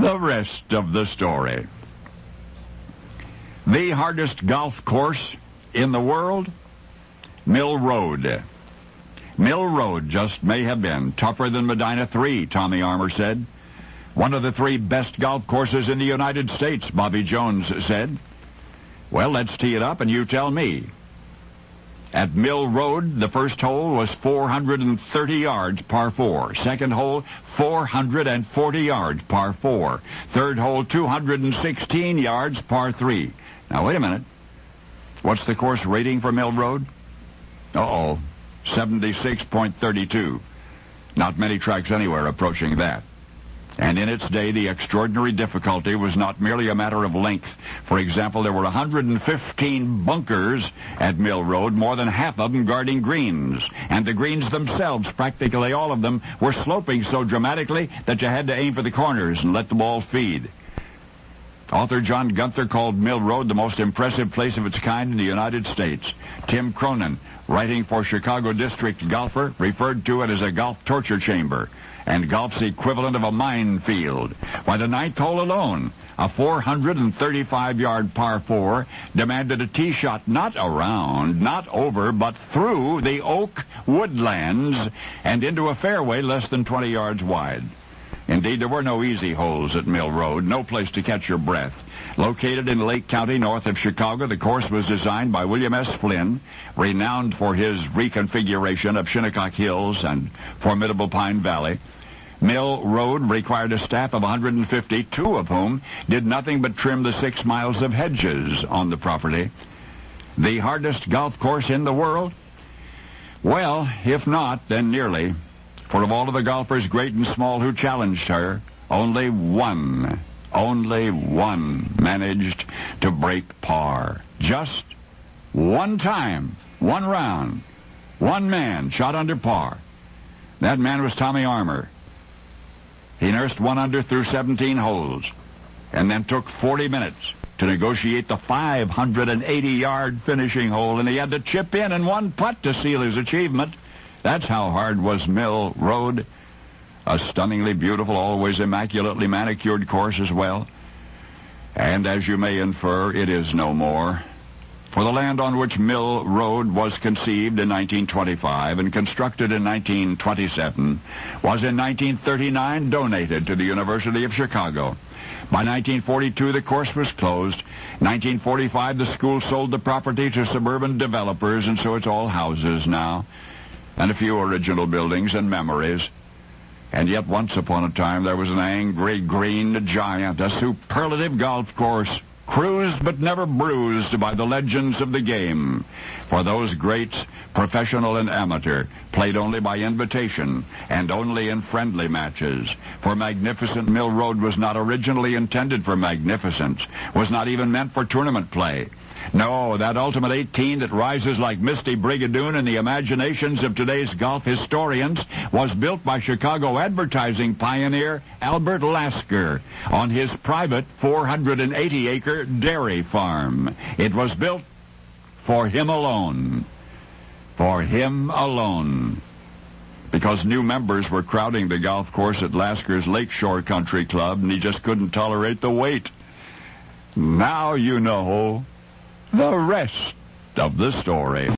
the rest of the story. The hardest golf course in the world? Mill Road. Mill Road just may have been tougher than Medina 3, Tommy Armour said. One of the 3 best golf courses in the United States, Bobby Jones said. Well, let's tee it up and you tell me. At Mill Road, the first hole was 430 yards, par 4. Second hole, 440 yards, par 4. Third hole, 216 yards, par 3. Now, wait a minute. What's the course rating for Mill Road? 76.32. Not many tracks anywhere approaching that. And in its day, the extraordinary difficulty was not merely a matter of length. For example, there were 115 bunkers at Mill Road, more than half of them guarding greens. And the greens themselves, practically all of them, were sloping so dramatically that you had to aim for the corners and let the ball feed. Author John Gunther called Mill Road the most impressive place of its kind in the United States. Tim Cronin, writing for Chicago District Golfer, referred to it as a golf torture chamber, and golf's equivalent of a minefield. By the 9th hole alone, a 435-yard par 4 demanded a tee shot not around, not over, but through the oak woodlands and into a fairway less than 20 yards wide. Indeed, there were no easy holes at Mill Road, no place to catch your breath. Located in Lake County, north of Chicago, the course was designed by William S. Flynn, renowned for his reconfiguration of Shinnecock Hills and formidable Pine Valley. Mill Road required a staff of 150, 2 of whom did nothing but trim the 6 miles of hedges on the property. The hardest golf course in the world? Well, if not, then nearly. For of all of the golfers, great and small, who challenged her, only one managed to break par. Just one time, one round, one man shot under par. That man was Tommy Armour. He nursed 1 under through 17 holes, and then took 40 minutes to negotiate the 580-yard finishing hole, and he had to chip in and 1 putt to seal his achievement. That's how hard was Mill Road. A stunningly beautiful, always immaculately manicured course as well. And as you may infer, it is no more. For the land on which Mill Road was conceived in 1925 and constructed in 1927 was in 1939 donated to the University of Chicago. By 1942, the course was closed. 1945, the school sold the property to suburban developers, and so it's all houses now, and a few original buildings and memories. And yet once upon a time there was an angry green giant, a superlative golf course, cruised but never bruised by the legends of the game. For those greats, professional and amateur, played only by invitation and only in friendly matches. For magnificent Mill Road was not originally intended for magnificence, was not even meant for tournament play. No, that ultimate 18 that rises like misty brigadoon in the imaginations of today's golf historians was built by Chicago advertising pioneer Albert Lasker on his private 480-acre dairy farm. It was built for him alone. For him alone. Because new members were crowding the golf course at Lasker's Lakeshore Country Club, and he just couldn't tolerate the wait. Now you know the rest of the story.